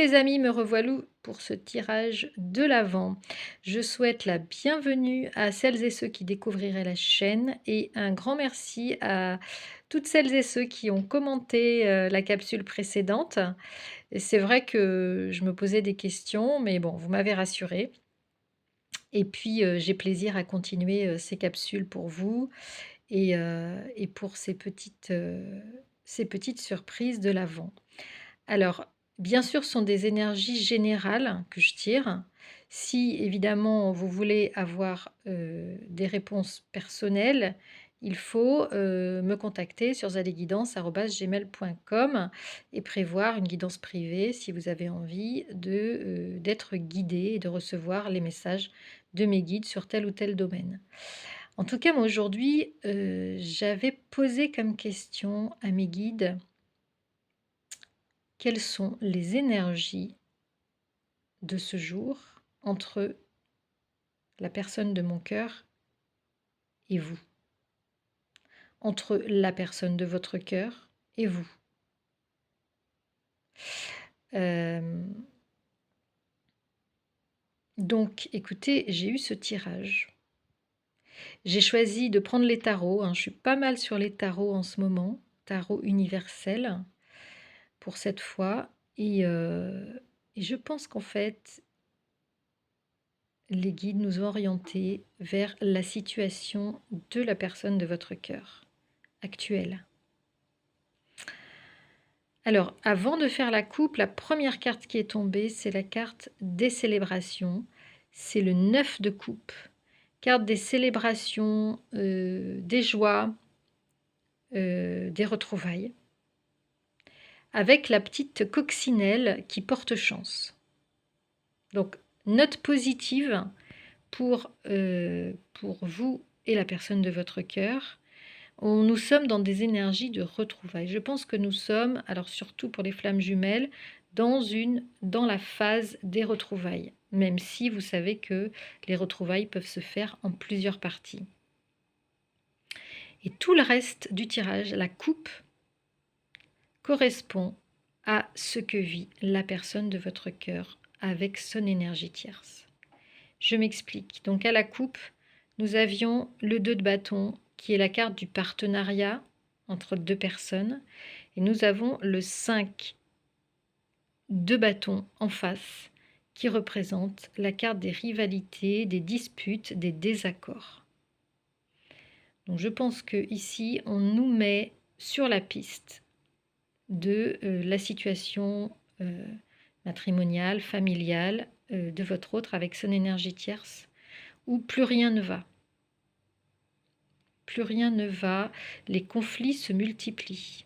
les amis, me revoilà pour ce tirage de l'Avent. Je souhaite la bienvenue à celles et ceux qui découvriraient la chaîne et un grand merci à toutes celles et ceux qui ont commenté la capsule précédente. Et c'est vrai que je me posais des questions, mais bon, vous m'avez rassurée. Et puis, j'ai plaisir à continuer ces capsules pour vous et pour ces petites surprises de l'Avent. Alors, bien sûr, ce sont des énergies générales que je tire. Si évidemment vous voulez avoir des réponses personnelles, il faut me contacter sur zadeguidance@gmail.com et prévoir une guidance privée si vous avez envie d'être guidé et de recevoir les messages de mes guides sur tel ou tel domaine. En tout cas, moi aujourd'hui, j'avais posé comme question à mes guides quelles sont les énergies de ce jour entre la personne de mon cœur et vous, entre la personne de votre cœur et vous. Donc, écoutez, j'ai eu ce tirage. J'ai choisi de prendre les tarots, je suis pas mal sur les tarots en ce moment, tarot universel pour cette fois, et je pense qu'en fait, les guides nous ont orientés vers la situation de la personne de votre cœur actuelle. Alors, avant de faire la coupe, la première carte qui est tombée, c'est la carte des célébrations. C'est le 9 de coupe. Carte des célébrations, des joies, des retrouvailles. Avec la petite coccinelle qui porte chance. Donc, note positive pour vous et la personne de votre cœur. Nous sommes dans des énergies de retrouvailles. Je pense que nous sommes, alors surtout pour les flammes jumelles, dans la phase des retrouvailles, même si vous savez que les retrouvailles peuvent se faire en plusieurs parties. Et tout le reste du tirage, la coupe, correspond à ce que vit la personne de votre cœur avec son énergie tierce. Je m'explique. Donc à la coupe, nous avions le 2 de bâton, qui est la carte du partenariat entre deux personnes. Et nous avons le 5 de bâton en face, qui représente la carte des rivalités, des disputes, des désaccords. Donc je pense que ici on nous met sur la piste de la situation matrimoniale, familiale de votre autre avec son énergie tierce, où plus rien ne va. Plus rien ne va, les conflits se multiplient.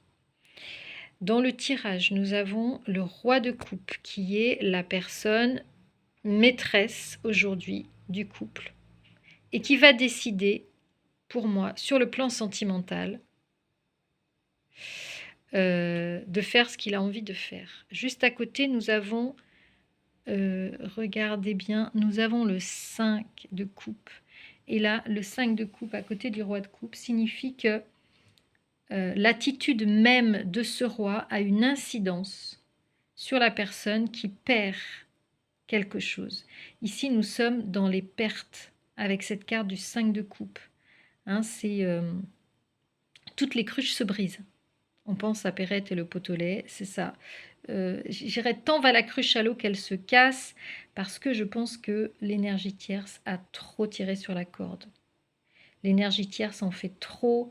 Dans le tirage, nous avons le roi de coupe, qui est la personne maîtresse aujourd'hui du couple et qui va décider, pour moi, sur le plan sentimental, de faire ce qu'il a envie de faire. Juste à côté, nous avons, regardez bien, nous avons le 5 de coupe. Et là, le 5 de coupe à côté du roi de coupe signifie que l'attitude même de ce roi a une incidence sur la personne qui perd quelque chose. Ici, nous sommes dans les pertes avec cette carte du 5 de coupe. C'est toutes les cruches se brisent. On pense à Perrette et le pot au lait, c'est ça. J'irais tant va la cruche à l'eau qu'elle se casse, parce que je pense que l'énergie tierce a trop tiré sur la corde. L'énergie tierce en fait trop,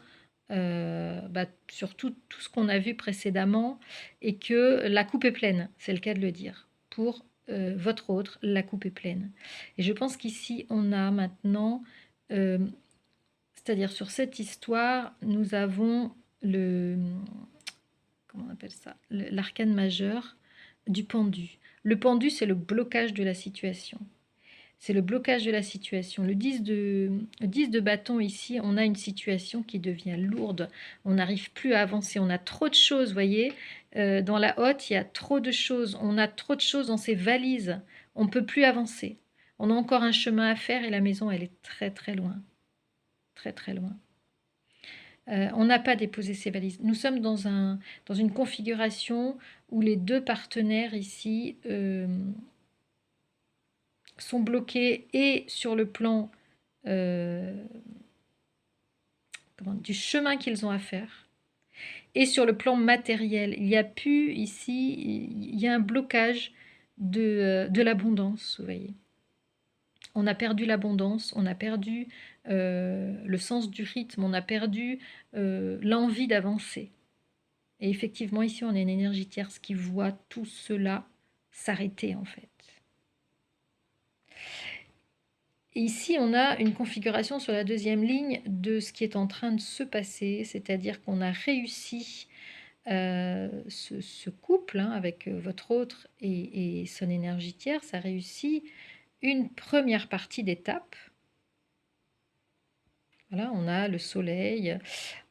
sur tout ce qu'on a vu précédemment, et que la coupe est pleine, c'est le cas de le dire. Pour votre autre, la coupe est pleine. Et je pense qu'ici, on a maintenant, c'est-à-dire sur cette histoire, nous avons comment on appelle ça, l'arcane majeur du pendu. Le pendu, c'est le blocage de la situation. C'est le blocage de la situation. Le 10 de bâton ici, on a une situation qui devient lourde. On n'arrive plus à avancer. On a trop de choses, vous voyez. Dans la hotte, il y a trop de choses. On a trop de choses dans ces valises. On ne peut plus avancer. On a encore un chemin à faire et la maison, elle est très très loin. Très très loin. On n'a pas déposé ses valises. Nous sommes dans une configuration où les 2 partenaires ici, sont bloqués et sur le plan, heu, du chemin qu'ils ont à faire et sur le plan matériel. Il y a plus ici, il y a un blocage de l'abondance, vous voyez? On a perdu l'abondance, on a perdu, le sens du rythme, on a perdu, l'envie d'avancer. Et effectivement, ici, on a une énergie tierce qui voit tout cela s'arrêter, en fait. Et ici, on a une configuration sur la 2e ligne de ce qui est en train de se passer, c'est-à-dire qu'on a réussi, ce couple, hein, avec, votre autre et son énergie tierce a réussi une première partie d'étape. Voilà, on a le soleil,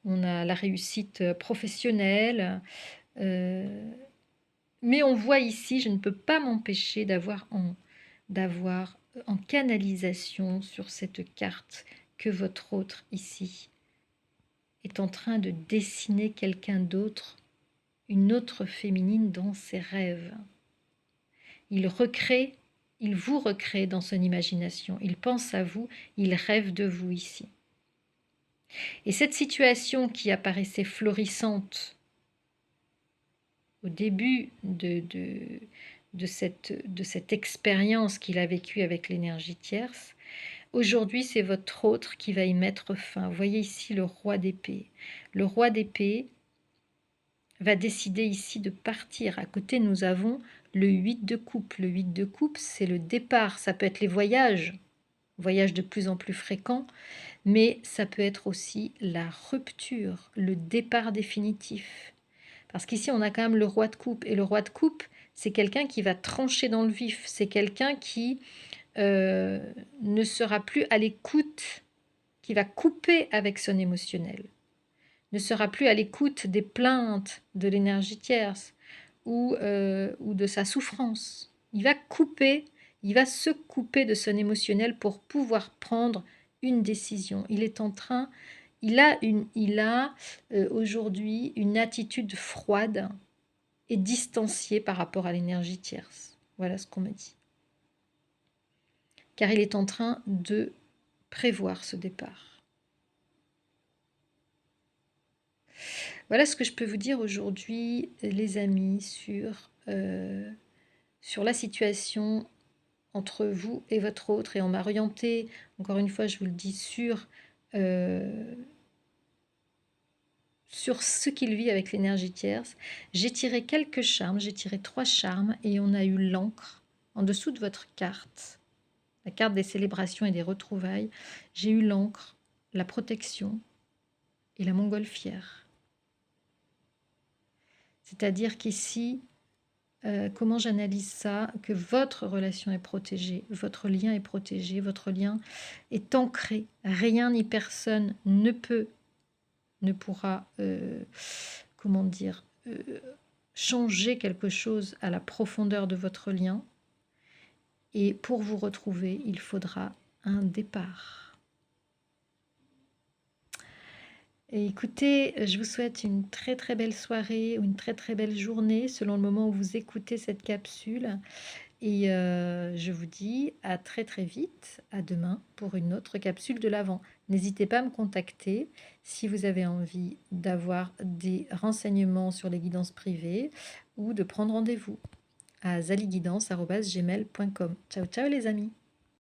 on a la réussite, professionnelle, mais on voit ici, je ne peux pas m'empêcher d'avoir en canalisation sur cette carte que votre autre ici est en train de dessiner quelqu'un d'autre, une autre féminine dans ses rêves. Il vous recrée dans son imagination, il pense à vous, il rêve de vous ici. Et cette situation qui apparaissait florissante au début de cette expérience qu'il a vécue avec l'énergie tierce, aujourd'hui c'est votre autre qui va y mettre fin. Vous voyez ici le roi d'épée. Le roi d'épée va décider ici de partir. À côté, nous avons le 8 de coupe. Le 8 de coupe, c'est le départ. Ça peut être les voyages de plus en plus fréquents, mais ça peut être aussi la rupture, le départ définitif. Parce qu'ici, on a quand même le roi de coupe. Et le roi de coupe, c'est quelqu'un qui va trancher dans le vif. C'est quelqu'un qui ne sera plus à l'écoute, qui va couper avec son émotionnel, ne sera plus à l'écoute des plaintes de l'énergie tierce ou de sa souffrance. Il va couper, il va se couper de son émotionnel pour pouvoir prendre une décision. Il est en train, il a aujourd'hui une attitude froide et distanciée par rapport à l'énergie tierce. Voilà ce qu'on me dit. Car il est en train de prévoir ce départ. Voilà ce que je peux vous dire aujourd'hui, les amis, sur la situation entre vous et votre autre. Et on m'a orienté, encore une fois, je vous le dis, sur ce qu'il vit avec l'énergie tierce. J'ai tiré quelques charmes, j'ai tiré 3 charmes et on a eu l'encre en dessous de votre carte, la carte des célébrations et des retrouvailles. J'ai eu l'encre, la protection et la montgolfière. C'est-à-dire qu'ici, comment j'analyse ça? Que votre relation est protégée, votre lien est protégé, votre lien est ancré. Rien ni personne ne pourra, comment dire, changer quelque chose à la profondeur de votre lien. Et pour vous retrouver, il faudra un départ. Et écoutez, je vous souhaite une très très belle soirée ou une très très belle journée selon le moment où vous écoutez cette capsule. Et je vous dis à très très vite, à demain pour une autre capsule de l'Avent. N'hésitez pas à me contacter si vous avez envie d'avoir des renseignements sur les guidances privées ou de prendre rendez-vous à zaliguidance@gmail.com. Ciao ciao les amis.